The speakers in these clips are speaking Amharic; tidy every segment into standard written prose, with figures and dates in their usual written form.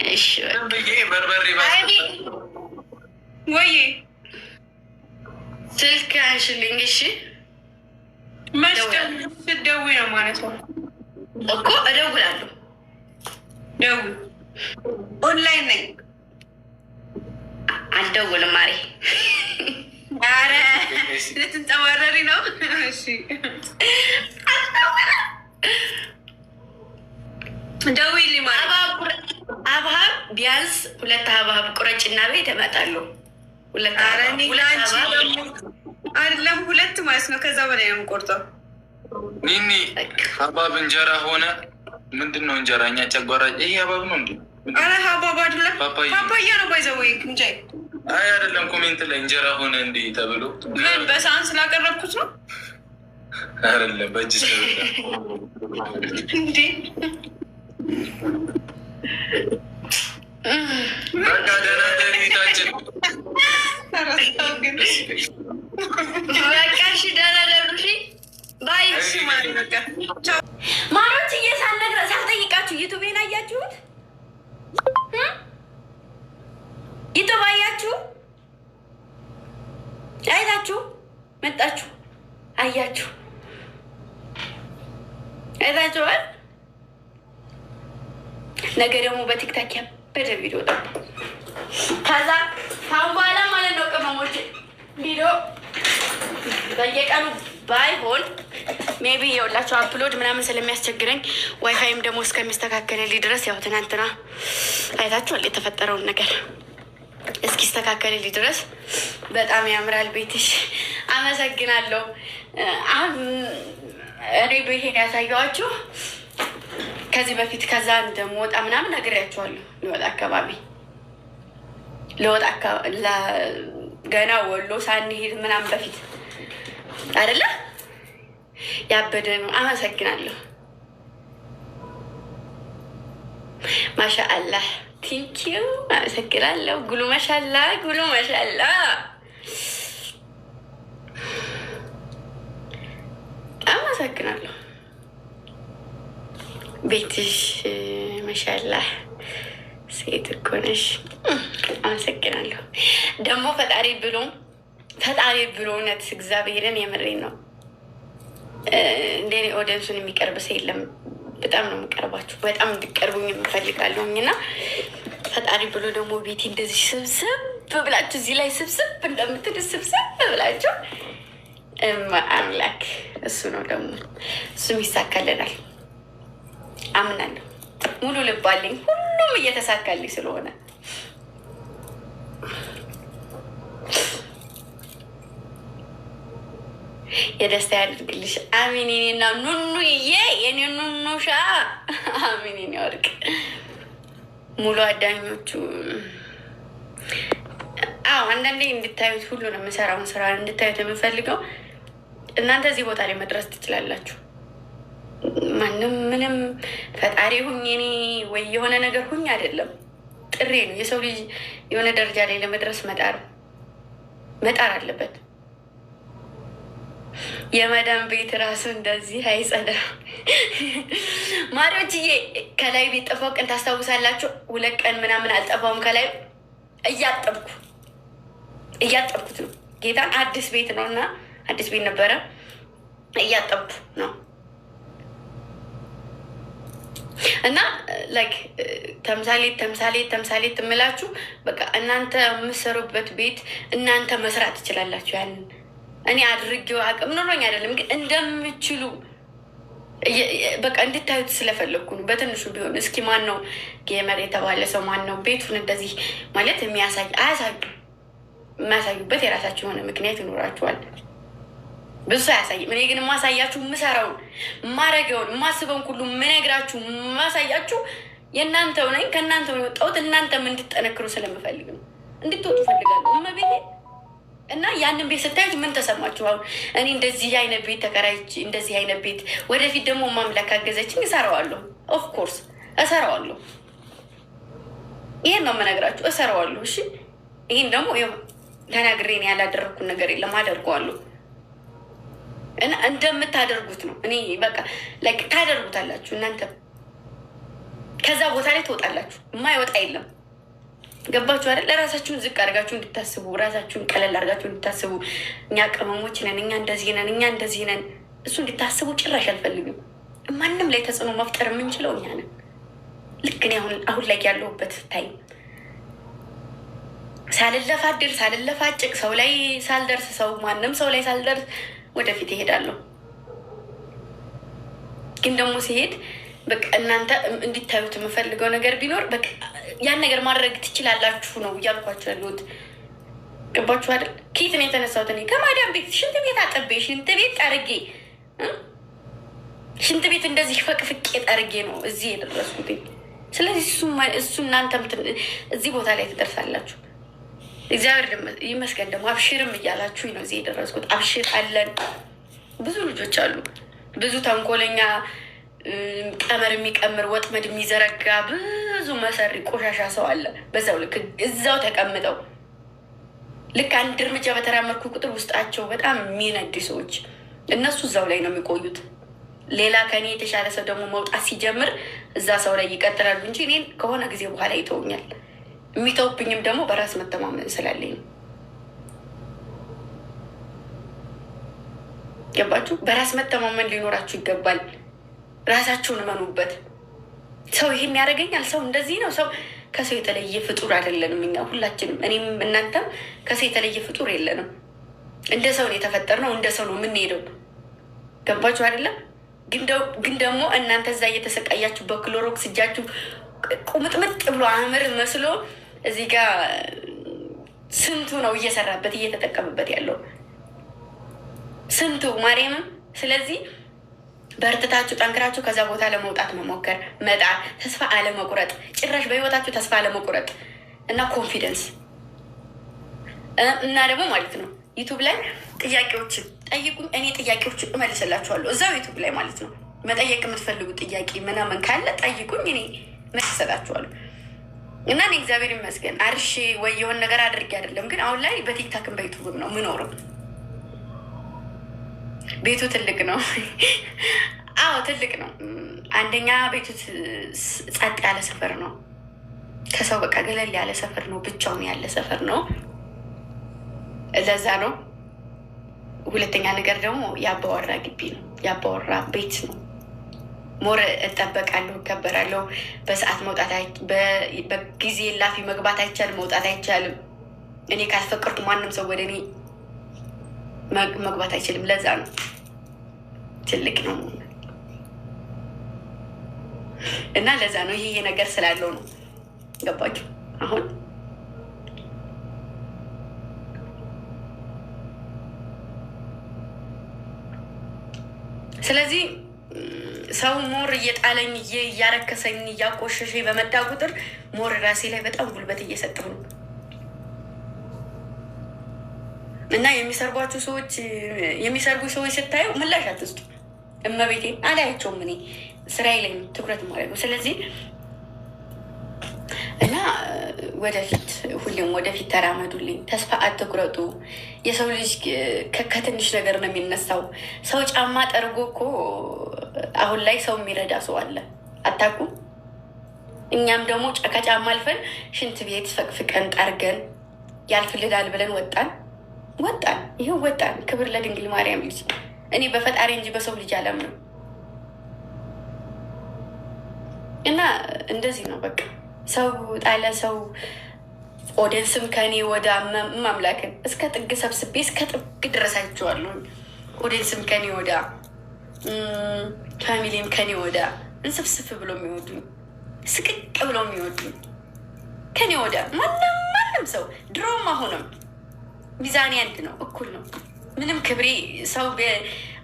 እሺ በርበሬ ወይ ስልክ አንሽልኝ። እሺ ስትደውይ ነው ማለት ነው እኮ እደውላለሁ። ደውል። ኦንላይን ነኝ። አልደውልም ማሬ። ኧረ ልትንጠባረሪ ነው? እሺ ደውይልኝ ማለት አብሀብ ቢያንስ 2 አብሀብ ቁረጭና ቤት እመጣለሁ። 2 አይደለም 2 ማለት ነው። ከዛ በላይ ነው የምቆርጠው። ኒኒ ሀባብ እንጀራ ሆነ ምንድን ነው እንጀራ? እኛ ጨጓራ ይሄ ሀባብ ነው እንዴ? አረ ሀባብ አይደለም ፓፓያ ነው። ባይዘወይ እንጂ አይ አይደለም። ኮሜንት ላይ እንጀራ ሆነ እንዴ ተብሎ ምን በሳህን ስላቀረብኩት ነው? አይደለም በእጅ ስለበላ እንዴ። በቃ ደህና ደህኒታችን በቃ እሺ፣ ደህና ደሩ። ባይ ማሮች ሳልጠይቃችሁ ዩቱቤን አያችሁት? ዩቱብ አያችሁ? አይታችሁ መጣችሁ? አያችሁ? አይታችኋል? ነገ ደግሞ በቲክታክ ያበደ ቪዲዮ ጠባ። ከዛ ካሁን በኋላ ማለት ነው ቅመሞች ቪዲዮ በየቀኑ ባይሆን ሜቢ የውላቸው አፕሎድ ምናምን ስለሚያስቸግረኝ ዋይፋይም ደግሞ እስከሚስተካከልልኝ ድረስ ያው ትናንትና አይታችኋል የተፈጠረውን ነገር እስኪስተካከልልኝ ድረስ በጣም ያምራል ቤትሽ። አመሰግናለሁ። አሁን እኔ ቤቴን ያሳየኋችሁ ከዚህ በፊት ከዛ እንደምወጣ ምናምን ነግሬያችኋለሁ። ለወጣ አካባቢ ገና ወሎ ሳንሄድ ምናምን በፊት አይደለ? ያበደ ነው። አመሰግናለሁ። ማሻአላህ ቲንኪዩ። አመሰግናለሁ። ጉሉ ማሻላ ጉሉ ማሻላ። አመሰግናለሁ። ቤትሽ ማሻአላህ ሴት እኮ ነሽ። አመሰግናለሁ። ደግሞ ፈጣሪ ብሎ እውነት እግዚአብሔርን የምሬን ነው። እንደኔ ኦዲየንሱን የሚቀርብ ሰው የለም። በጣም ነው የምቀርባችሁ። በጣም እንድቀርቡኝ የምፈልጋለሁኝ እና ፈጣሪ ብሎ ደግሞ ቤቴ እንደዚህ ስብስብ ብላችሁ እዚህ ላይ ስብስብ እንደምትል ስብስብ ብላችሁ አምላክ እሱ ነው ደግሞ እሱም ይሳካልናል አምናለሁ። ሙሉ ልብ አለኝ። ሁሉም እየተሳካልኝ ስለሆነ የደስታ ያድርግልሽ። አሚን። ኔና ኑኑዬ የኔ ኑኑሻ አሚን። ኔ ወርቅ ሙሉ አዳኞቹ አንዳንዴ እንድታዩት ሁሉ ነው የምሰራውን ስራ እንድታዩት የምፈልገው። እናንተ እዚህ ቦታ ላይ መድረስ ትችላላችሁ። ማንም ምንም ፈጣሪ ሁኝ እኔ ወይ የሆነ ነገር ሁኝ አይደለም፣ ጥሬ ነው። የሰው ልጅ የሆነ ደረጃ ላይ ለመድረስ መጣር አለበት። የመዳን ቤት ራሱ እንደዚህ አይጸዳም። ማሪዎችዬ ከላይ ቤት ጠፋው ቀን ታስታውሳላችሁ? 2 ቀን ምናምን አልጠፋውም። ከላይ እያጠብኩት ነው። ጌታን አዲስ ቤት ነው እና አዲስ ቤት ነበረ እያጠብኩ ነው እና ላይክ ተምሳሌት የምላችሁ በቃ እናንተ የምሰሩበት ቤት እናንተ መስራት ትችላላችሁ። ያንን እኔ አድርጌው አቅም ኖሮኝ አይደለም፣ ግን እንደምችሉ በቃ እንድታዩት ስለፈለግኩ ነው። በትንሹ ቢሆን እስኪ ማን ነው ጌመር የተባለ ሰው ማን ነው ቤቱን እንደዚህ ማለት የሚያሳዩበት የራሳቸው የሆነ ምክንያት ይኖራችኋል። ብዙ ሰው አያሳይም። እኔ ግን የማሳያችሁ የምሰራውን የማረገውን የማስበውን ሁሉ የምነግራችሁ የማሳያችሁ የእናንተው ነኝ። ከእናንተው የወጣሁት እናንተም እንድጠነክሩ ስለምፈልግ ነው። እንድትወጡ ፈልጋለሁ እመቤቴ። እና ያንን ቤት ስታዩት ምን ተሰማችሁ? አሁን እኔ እንደዚህ አይነት ቤት ተከራይቼ እንደዚህ አይነት ቤት ወደፊት ደግሞ ማምላክ አገዘችኝ እሰራዋለሁ። ኦፍኮርስ እሰራዋለሁ። ይሄን ነው የምነግራችሁ፣ እሰራዋለሁ። እሺ ይሄን ደግሞ ተናግሬ እኔ ያላደረግኩት ነገር የለም፣ አደርገዋለሁ። እና እንደምታደርጉት ነው። እኔ በቃ ታደርጉታላችሁ እናንተ ከዛ ቦታ ላይ ትወጣላችሁ። የማይወጣ የለም። ገባችሁ አይደል? ለራሳችሁን ዝቅ አድርጋችሁ እንድታስቡ፣ ራሳችሁን ቀለል አድርጋችሁ እንድታስቡ፣ እኛ ቅመሞች ነን፣ እኛ እንደዚህ ነን፣ እኛ እንደዚህ ነን፣ እሱ እንድታስቡ ጭራሽ አልፈልግም። ማንም ላይ ተጽዕኖ መፍጠር የምንችለው እኛ ነን። ልክ እኔ አሁን ላይ ያለሁበት ታይም ሳልለፋድር ሳልለፋጭቅ ሰው ላይ ሳልደርስ ማንም ሰው ላይ ሳልደርስ ወደፊት ይሄዳለሁ። ግን ደግሞ ሲሄድ በቃ እናንተ እንዲታዩት የምፈልገው ነገር ቢኖር በቃ ያን ነገር ማድረግ ትችላላችሁ ነው እያልኳቸው ያለሁት። ገባችሁ አይደል? ከየት ነው የተነሳሁት? እኔ ከማዳም ቤት ሽንት ቤት አጠቤ ሽንት ቤት ጠርጌ ሽንት ቤት እንደዚህ ፈቅፍቄ ጠርጌ ነው እዚህ የደረስኩት። ስለዚህ እሱ እናንተም እዚህ ቦታ ላይ ትደርሳላችሁ። እግዚአብሔር ይመስገን። ደግሞ አብሽርም እያላችሁ ነው እዚህ የደረስኩት። አብሽር አለን። ብዙ ልጆች አሉ። ብዙ ተንኮለኛ ቀመር የሚቀምር ወጥመድ የሚዘረጋ ብዙ መሰሪ ቆሻሻ ሰው አለ። በዛው ልክ እዛው ተቀምጠው ልክ አንድ እርምጃ በተራመድኩ ቁጥር ውስጣቸው በጣም የሚነድ ሰዎች እነሱ እዛው ላይ ነው የሚቆዩት። ሌላ ከኔ የተሻለ ሰው ደግሞ መውጣት ሲጀምር እዛ ሰው ላይ ይቀጥላሉ እንጂ እኔን ከሆነ ጊዜ በኋላ ይተውኛል። የሚተውብኝም ደግሞ በራስ መተማመን ስላለኝ ነው። ገባችሁ? በራስ መተማመን ሊኖራችሁ ይገባል። ራሳችሁን እመኑበት። ሰው ይሄን ያደርገኛል፣ ሰው እንደዚህ ነው። ሰው ከሰው የተለየ ፍጡር አይደለንም። እኛ ሁላችንም፣ እኔም እናንተም ከሰው የተለየ ፍጡር የለንም። እንደ ሰው ነው የተፈጠርነው፣ እንደ ሰው ነው የምንሄደው። ገባችሁ አይደለም? ግን ደግሞ እናንተ እዛ እየተሰቃያችሁ በክሎሮክስ እጃችሁ ቁምጥምጥ ብሎ አምር መስሎ እዚህ ጋር ስንቱ ነው እየሰራበት እየተጠቀምበት ያለው ስንቱ ማርያምም። ስለዚህ በርትታችሁ ጠንክራችሁ ከዛ ቦታ ለመውጣት መሞከር፣ መጣር፣ ተስፋ አለመቁረጥ፣ ጭራሽ በህይወታችሁ ተስፋ አለመቁረጥ እና ኮንፊደንስ እና ደግሞ ማለት ነው ዩቱብ ላይ ጥያቄዎችን ጠይቁኝ። እኔ ጥያቄዎችን እመልስላችኋለሁ እዛው ዩቱብ ላይ ማለት ነው። መጠየቅ የምትፈልጉ ጥያቄ ምናምን ካለ ጠይቁኝ፣ እኔ መልስ እሰጣችኋለሁ። እና እኔ እግዚአብሔር ይመስገን አርሼ ወይ የሆነ ነገር አድርጌ አይደለም፣ ግን አሁን ላይ በቲክታክም በዩቱብም ነው ምኖረው። ቤቱ ትልቅ ነው። አዎ ትልቅ ነው። አንደኛ ቤቱ ጸጥ ያለ ሰፈር ነው። ከሰው በቃ ገለል ያለ ሰፈር ነው። ብቻውን ያለ ሰፈር ነው። ለዛ ነው። ሁለተኛ ነገር ደግሞ የአባወራ ግቢ ነው። የአባወራ ቤት ነው። ሞር እጠበቃለሁ፣ እከበራለሁ። በሰዓት መውጣት በጊዜ ላፊ መግባት አይቻልም፣ መውጣት አይቻልም። እኔ ካልፈቀድኩ ማንም ሰው ወደ እኔ መግባት አይችልም። ለዛ ነው ትልቅ ነው እና ለዛ ነው ይሄ ነገር ስላለው ነው። ገባችሁ? አሁን ስለዚህ ሰው ሞር እየጣለኝ እያረከሰኝ እያቆሸሸ በመጣ ቁጥር ሞር ራሴ ላይ በጣም ጉልበት እየሰጠሁ ነው። እና የሚሰርጓችሁ ሰዎች የሚሰርጉ ሰዎች ስታዩ ምላሽ አትስጡ። እመቤቴ አላያቸውም። እኔ ስራዬ ላይ ትኩረት ማድረግ። ስለዚህ እና ወደፊት ሁሌም ወደፊት ተራመዱልኝ። ተስፋ አትቁረጡ። የሰው ልጅ ከትንሽ ነገር ነው የሚነሳው። ሰው ጫማ ጠርጎ እኮ አሁን ላይ ሰው የሚረዳ ሰው አለ። አታውቁም? እኛም ደግሞ ከጫማ አልፈን ሽንት ቤት ፈቅፍቀን ጠርገን ያልፍልናል ብለን ወጣን። ይህ ወጣን። ክብር ለድንግል ማርያም ልጅ። እኔ በፈጣሪ እንጂ በሰው ልጅ አላምንም። እና እንደዚህ ነው በቃ ሰው ጣለ ሰው ኦዲየንስም ከኔ ወደ ማምላክን እስከ ጥግ ሰብስቤ እስከ ጥግ ድረስ አይቼዋለሁ። ኦዲየንስም ከኔ ወደ ፋሚሊም ከኔ ወደ እንስፍስፍ ብሎ የሚወዱኝ ስቅቅ ብሎ የሚወዱኝ ከኔ ወደ ማንም ሰው ድሮም አሁንም ሚዛኔ አንድ ነው፣ እኩል ነው። ምንም ክብሬ ሰው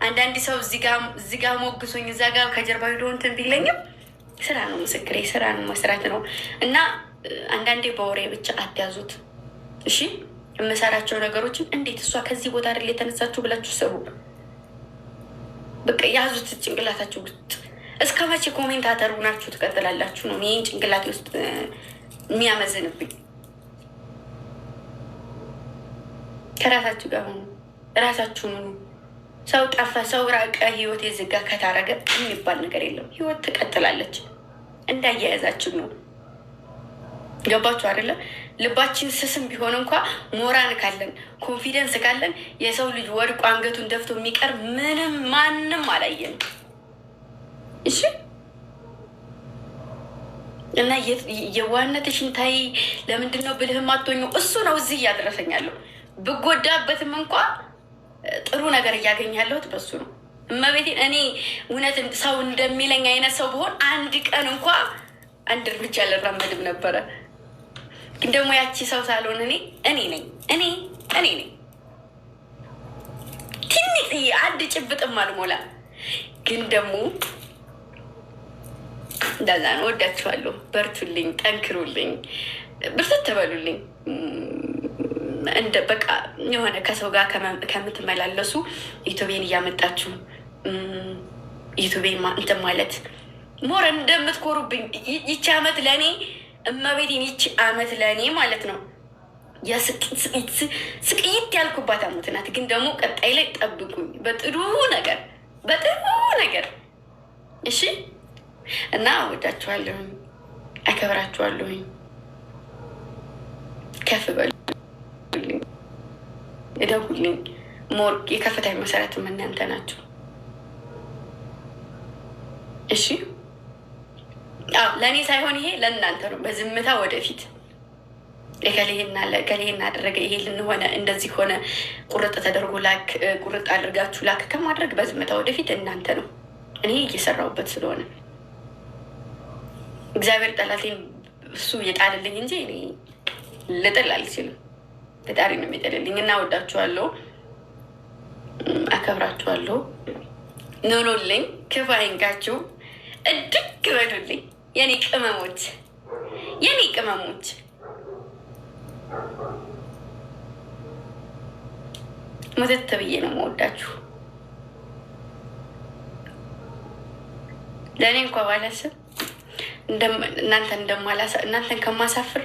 አንዳንድ ሰው እዚህ ጋ ሞግሶኝ እዛ ጋር ከጀርባ ሄዶ እንትን ቢለኝም ስራ ነው፣ ምስክሬ ስራ ነው፣ መስራት ነው። እና አንዳንዴ በወሬ ብቻ አትያዙት እሺ። የምሰራቸው ነገሮችን እንዴት እሷ ከዚህ ቦታ አይደል የተነሳችሁ ብላችሁ ሰሩ። በቃ ያዙት ጭንቅላታችሁ ውስጥ። እስከ መቼ ኮሜንታተር ሆናችሁ ትቀጥላላችሁ ነው ይህን ጭንቅላቴ ውስጥ የሚያመዝንብኝ። ከራሳችሁ ጋር ሆኑ፣ ራሳችሁን ሆኑ። ሰው ጠፋ፣ ሰው ራቀ፣ ህይወት የዝጋ ከታረገ የሚባል ነገር የለም። ህይወት ትቀጥላለች። እንዳያያዛችን ነው። ገባችሁ አይደለ? ልባችን ስስም ቢሆን እንኳ ሞራል ካለን ኮንፊደንስ ካለን የሰው ልጅ ወድቆ አንገቱን ደፍቶ የሚቀር ምንም ማንም አላየንም። እሺ እና የዋነትሽን ታይ። ለምንድን ነው ብልህም አትሆኙ? እሱ ነው እዚህ እያደረሰኛለሁ። ብጎዳበትም እንኳ ጥሩ ነገር እያገኛለሁት በሱ ነው። እመቤቴን እኔ እውነት ሰው እንደሚለኝ አይነት ሰው ብሆን አንድ ቀን እንኳ አንድ እርምጃ አልራመድም ነበረ። ግን ደግሞ ያቺ ሰው ሳልሆን እኔ ነኝ። ትንሽ አንድ ጭብጥም አልሞላ። ግን ደግሞ እንደዛ ነው። ወዳችኋለሁ። በርቱልኝ፣ ጠንክሩልኝ፣ ብርታት ተበሉልኝ። እንደ በቃ የሆነ ከሰው ጋር ከምትመላለሱ ዩቱቤን እያመጣችሁ ዩቱቤን እንትን ማለት ሞረ እንደምትኮሩብኝ። ይቺ አመት ለእኔ እመቤቴን፣ ይቺ አመት ለእኔ ማለት ነው ስቅይት ያልኩባት አመት ናት። ግን ደግሞ ቀጣይ ላይ ጠብቁኝ በጥሩ ነገር እሺ። እና ወዳችኋለሁኝ፣ አከብራችኋለሁኝ። ከፍ በሉልኝ፣ እደጉልኝ። ሞር የከፍታ መሰረትም እናንተ ናችሁ። እሺ ለእኔ ሳይሆን ይሄ ለእናንተ ነው። በዝምታ ወደፊት ከሌና አደረገ ይሄ ልንሆነ እንደዚህ ሆነ ቁርጥ ተደርጎ ላክ ቁርጥ አድርጋችሁ ላክ ከማድረግ በዝምታ ወደፊት እናንተ ነው። እኔ እየሰራሁበት ስለሆነ እግዚአብሔር ጠላቴን እሱ እየጣልልኝ እንጂ እኔ ልጥል አልችልም። ፈጣሪ ነው የሚጥልልኝ። እና ወዳችኋለሁ፣ አከብራችኋለሁ። ኑሩልኝ፣ ክፉ አይንካችሁ፣ እድግ በሉልኝ የኔ ቅመሞች። ሙትት ብዬ ነው የምወዳችሁ። ለእኔ እንኳ ባላስብ እናንተን ከማሳፍር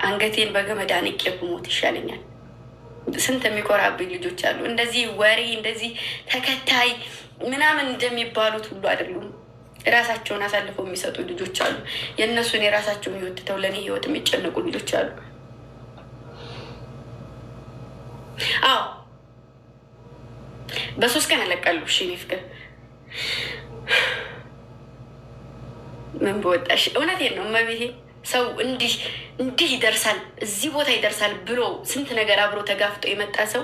አንገቴን በገመድ አንቄ ብሞት ይሻለኛል። ስንት የሚኮራብኝ ልጆች አሉ። እንደዚህ ወሬ እንደዚህ ተከታይ ምናምን እንደሚባሉት ሁሉ አይደሉም። ራሳቸውን አሳልፈው የሚሰጡ ልጆች አሉ። የእነሱን የራሳቸውን ህይወት ትተው ለእኔ ህይወት የሚጨነቁ ልጆች አሉ። አዎ በ3 ቀን እለቃለሁ። እሺ እኔ ፍቅር ምን በወጣሽ። እውነቴን ነው እመቤቴ። ሰው እንዲህ ይደርሳል እዚህ ቦታ ይደርሳል ብሎ ስንት ነገር አብሮ ተጋፍጦ የመጣ ሰው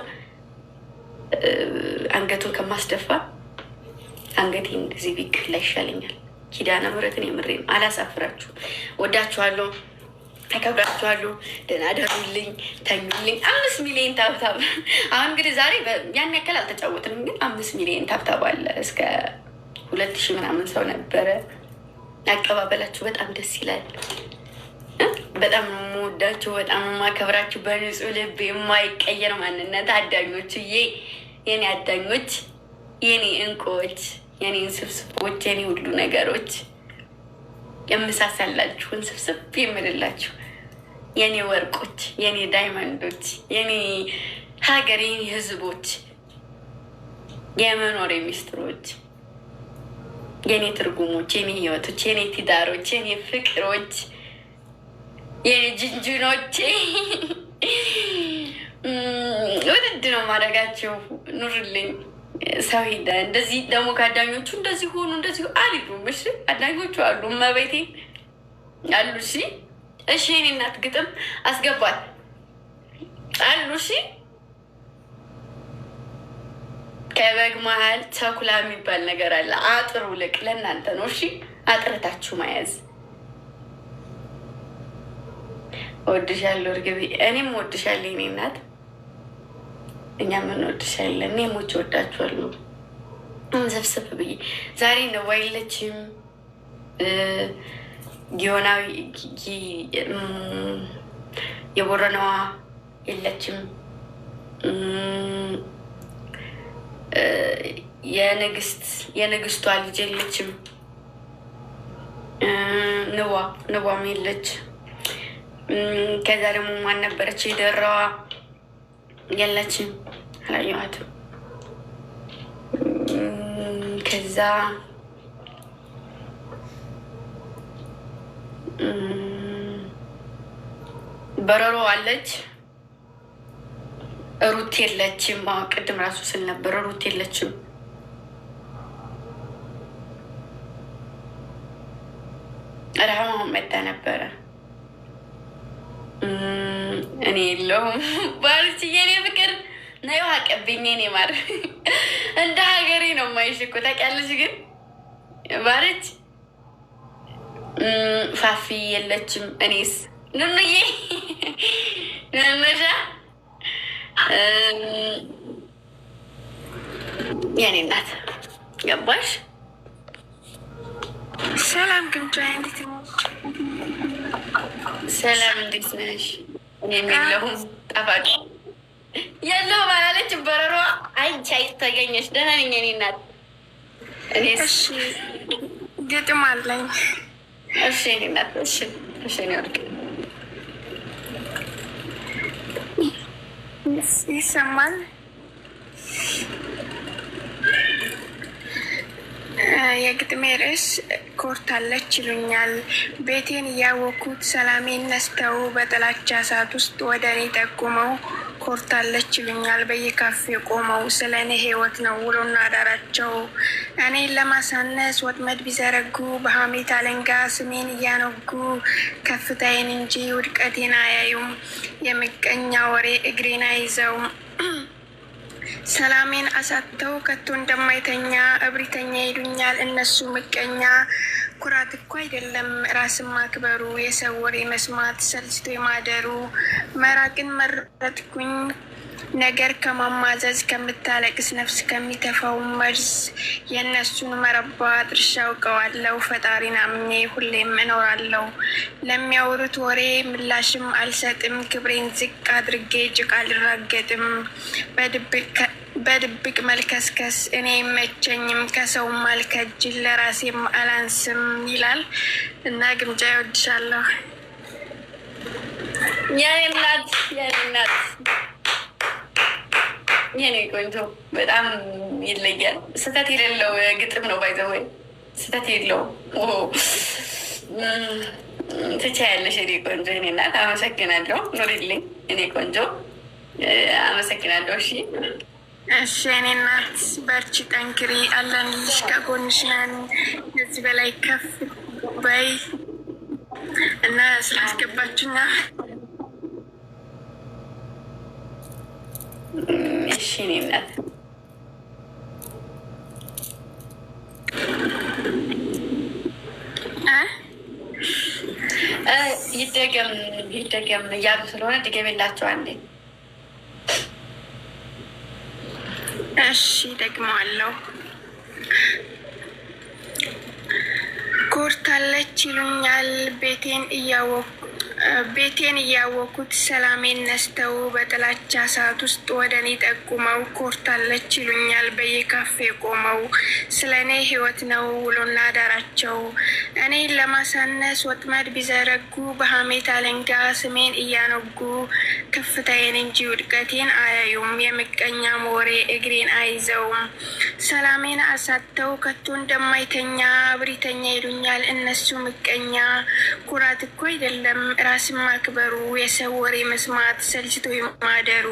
አንገቱን ከማስደፋ አንገቴን እንደዚህ ቢቀላ ይሻለኛል። ኪዳነ ምሕረትን የምሬን አላሳፍራችሁ። ወዳችኋለሁ፣ ተከብራችኋለሁ። ደህና ደሩልኝ፣ ተኙልኝ። 5 ሚሊዮን ታብታብ። አሁን እንግዲህ ዛሬ ያን ያክል አልተጫወትንም፣ ግን 5 ሚሊዮን ታብታብ አለ። እስከ 2000 ምናምን ሰው ነበረ። አቀባበላችሁ በጣም ደስ ይላል። በጣም ነው የምወዳችሁ፣ በጣም የማከብራችሁ። በንጹህ ልብ የማይቀየር ማንነት አዳኞችዬ፣ የኔ አዳኞች፣ የኔ እንቁዎች፣ የኔ እንስብስቦች፣ የኔ ሁሉ ነገሮች፣ የምሳሳላችሁን ስብስብ የምልላችሁ የኔ ወርቆች፣ የኔ ዳይመንዶች፣ የኔ ሀገር፣ የኔ ህዝቦች፣ የመኖር ሚስጥሮች፣ የኔ ትርጉሞች፣ የኔ ህይወቶች፣ የኔ ትዳሮች፣ የኔ ፍቅሮች፣ የኔ ጅንጅኖቼ ውድድ ነው ማድረጋቸው። ኑርልኝ። ሰው ሄደ እንደዚህ ደግሞ ከአዳኞቹ እንደዚህ ሆኑ እንደዚህ አልሉም። እሺ አዳኞቹ አሉ፣ እመቤቴ አሉ። እሺ እሺ የኔ እናት ግጥም አስገባል አሉ። እሺ ከበግ መሀል ተኩላ የሚባል ነገር አለ። አጥሩ ልቅ ለእናንተ ነው። እሺ አጥርታችሁ መያዝ። ወድሻለሁ እርግቤ፣ እኔም ወድሻለሁ የኔ እናት። እኛም እንወድሻለን። እኔ ሞች ወዳችኋለሁ። ሰብሰብ ብዬ ዛሬ ነው የለችም ጊዮናዊ የቦረናዋ የለችም። የንግስቷ ልጅ የለችም። ንቧም የለች። ከዛ ደግሞ ማን ነበረች? የደራዋ የለችም፣ አላየኋትም። ከዛ በረሮ አለች ሩት የለችም። ቅድም ራሱ ስል ነበር ሩት የለችም። ረሃማሁን መጣ ነበረ። እኔ የለሁም ባልች የኔ ፍቅር ነይው አቀብኝ የኔ ማር እንደ ሀገሬ ነው የማይሽ እኮ ታውቂያለሽ። ግን ባልች ፋፊ የለችም። እኔስ ኑኑዬ ኑኑሻ የኔ እናት ገባሽ? ሰላም ግምጫ እንዴት ነው? ሰላም እንዴት ነሽ? እኔም የለሁም ጣፋጭ የለሁም አላለች በረሯ። አንቺ ተገኘሽ። ደህና ነኝ የኔ እናት። እኔስ ግጥም አለኝ። እሺ የኔ እናት። እሺ እሺ ነው ወርቅ ይሰማል። የግጥሜ ርዕስ ኮርታለች ይሉኛል። ቤቴን እያወኩት ሰላሜን ነስተው በጥላቻ እሳት ውስጥ ወደ እኔ ጠቁመው ኮርታለች ይሉኛል። በየካፌ ቆመው ስለ እኔ ህይወት ነው ውሎና አዳራቸው። እኔን ለማሳነስ ወጥመድ ቢዘረጉ በሀሜት አለንጋ ስሜን እያነጉ ከፍታዬን እንጂ ውድቀቴን አያዩም። የምቀኛ ወሬ እግሬን አይዘውም። ሰላሜን አሳተው ከቶ እንደማይተኛ እብሪተኛ ይሉኛል እነሱ ምቀኛ። ኩራት እኮ አይደለም ራስን ማክበሩ የሰው ወሬ መስማት ሰልችቶ ማደሩ። መራቅን መረጥኩኝ ነገር ከማማዘዝ ከምታለቅስ ነፍስ ከሚተፋው መርዝ። የእነሱን መረባ ድርሻ አውቀዋለሁ ፈጣሪን አምኜ ሁሌም እኖራለሁ። ለሚያወሩት ወሬ ምላሽም አልሰጥም ክብሬን ዝቅ አድርጌ ጭቃ አልራገጥም። በድብቅ መልከስከስ እኔ አይመቸኝም ከሰውም አልከጅል ለራሴም አላንስም ይላል እና ግምጃ ይወድሻለሁ የኔ እናት የኔ እናት የኔ ቆንጆ በጣም ይለያል። ስህተት የሌለው ግጥም ነው። ባይዘወይ ስህተት የለው። ትቻያለሽ የኔ ቆንጆ የኔ እናት። አመሰግናለሁ። ኑሪልኝ የኔ ቆንጆ አመሰግናለሁ። እሺ እሺ የኔ እናት በርቺ፣ ጠንክሪ፣ አለንልሽ፣ ከጎንሽ ነን። ከዚህ በላይ ከፍ በይ እና ስላስገባችሁና እሺ እኔ እናት ይደገም እያሉ ስለሆነ ድገሜላቸው አንዴ። እሺ ደግመዋለሁ። ኮርታለች ይሉኛል ቤቴን እያወኩት ሰላሜን ነስተው በጥላቻ እሳት ውስጥ ወደ እኔ ጠቁመው ኮርታለች ይሉኛል በየካፌ ቆመው ስለ እኔ ህይወት ነው ውሎና አዳራቸው። እኔን ለማሳነስ ወጥመድ ቢዘረጉ በሀሜት አለንጋ ስሜን እያነጉ ከፍታዬን እንጂ ውድቀቴን አያዩም። የምቀኛ ወሬ እግሬን አይዘውም። ሰላሜን አሳተው ከቶ እንደማይተኛ እብሪተኛ ይሉኛል እነሱ ምቀኛ። ኩራት እኮ አይደለም ራስን ማክበሩ የሰው ወሬ መስማት ሰልችቶ ማደሩ።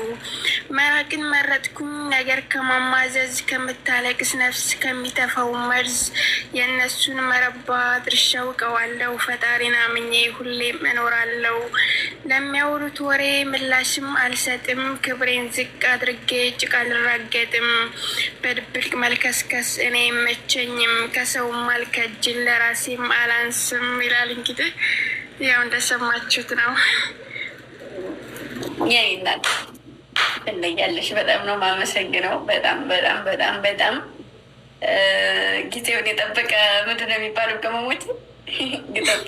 መራቅን መረጥኩኝ ነገር ከማማዘዝ ከምታለቅስ ነፍስ ከሚተፋው መርዝ። የእነሱን መረባ ድርሻ አውቀዋለሁ ፈጣሪን አምኜ ሁሌም እኖራለሁ። ለሚያወሩት ወሬ ምላሽም አልሰጥም ክብሬን ዝቅ አድርጌ ጭቃ አልራገጥም። በድብቅ መልከስከስ እኔ አይመቸኝም ከሰውም አልከጅል ለራሴም አላንስም ይላል። እንግዲህ ያው እንደሰማችሁት ነው። የኔ እናት ትለያለሽ። በጣም ነው የማመሰግነው። በጣም በጣም በጣም በጣም ጊዜውን የጠበቀ ምንድን ነው የሚባለው? ቅመሞች ግጠም።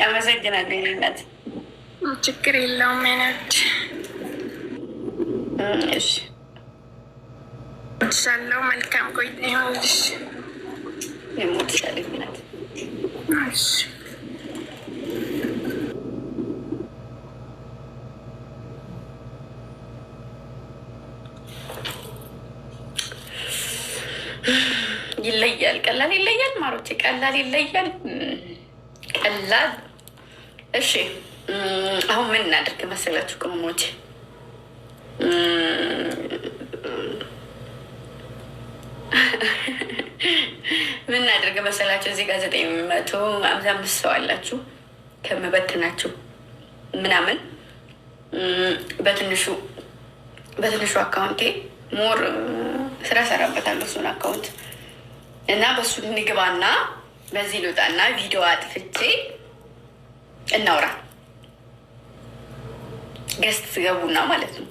አመሰግናለሁ የኔ እናት። ችግር የለውም አይነት እሺ ሳለው መልካም ቆይታ ይሆንልሽ። የሞት ሳልግናት ይለያል። ቀላል ቀላል ይለያል ማሮቼ፣ ቀላል ይለያል። ቀላል። እሺ አሁን ምን እናደርግ መሰላችሁ ቅመሞች? ምን እናደርግ መሰላችሁ? እዚህ ጋር 955 ሰው አላችሁ ከምበትናችሁ ምናምን በትንሹ አካውንቴ ሞር ስራ ሰራበታለሁ እሱን አካውንት እና በሱ ንግባና በዚህ ልውጣና ቪዲዮ አጥፍቼ እናውራ። ገስት ትገቡና ማለት ነው።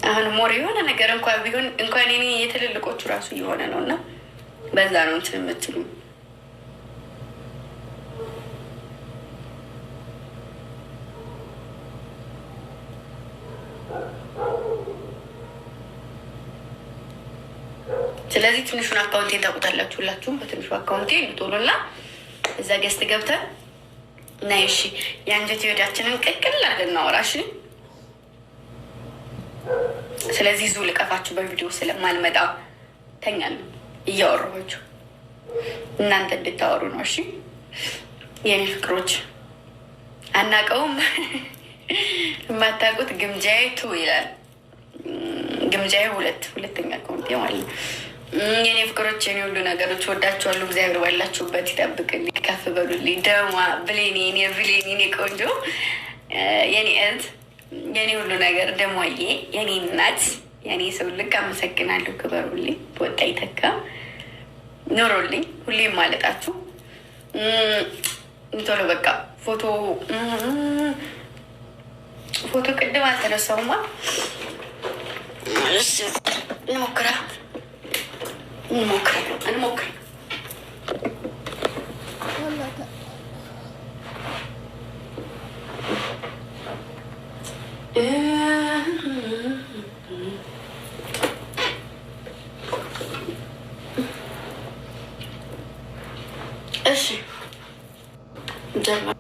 አሁን ሞር የሆነ ነገር እንኳን ቢሆን እንኳን እኔ የትልልቆቹ ራሱ እየሆነ ነው እና በዛ ነው እንትን የምትሉ ስለዚህ ትንሹን አካውንቴን ታውቁታላችሁ ሁላችሁም። በትንሹ አካውንቴ ልቶሎላ እዛ ገስት ገብተን እና እሺ የአንጀት ወዳችንን ቅቅል አድርገን እናወራ። እሺ ስለዚህ ዙ ልቀፋችሁ በቪዲዮ ስለማልመጣ ተኛለሁ እያወራኋችሁ እናንተ እንድታወሩ ነው። እሺ የኔ ፍቅሮች አናውቀውም የማታውቁት ግምጃዬ 2 ይላል። ግምጃዬ 2 ሁለተኛ አካውንቴ ማለት ነው። የኔ ፍቅሮች የኔ ሁሉ ነገሮች ወዳችኋለሁ። እግዚአብሔር ባላችሁበት ይጠብቅልኝ፣ ከፍ በሉልኝ። ደማ ብሌኒ የኔ ብሌኒ የኔ ቆንጆ የኔ እህት የኔ ሁሉ ነገር ደሟዬ የኔ እናት የኔ ሰው ልክ አመሰግናለሁ። ክበሩልኝ፣ በወጣ ይተካ ኖሮልኝ ሁሌም ማለጣችሁ ቶሎ በቃ ፎቶ ቅድም አልተነሳሁማ። እንሞክራ እንሞክር እሺ ጀምር።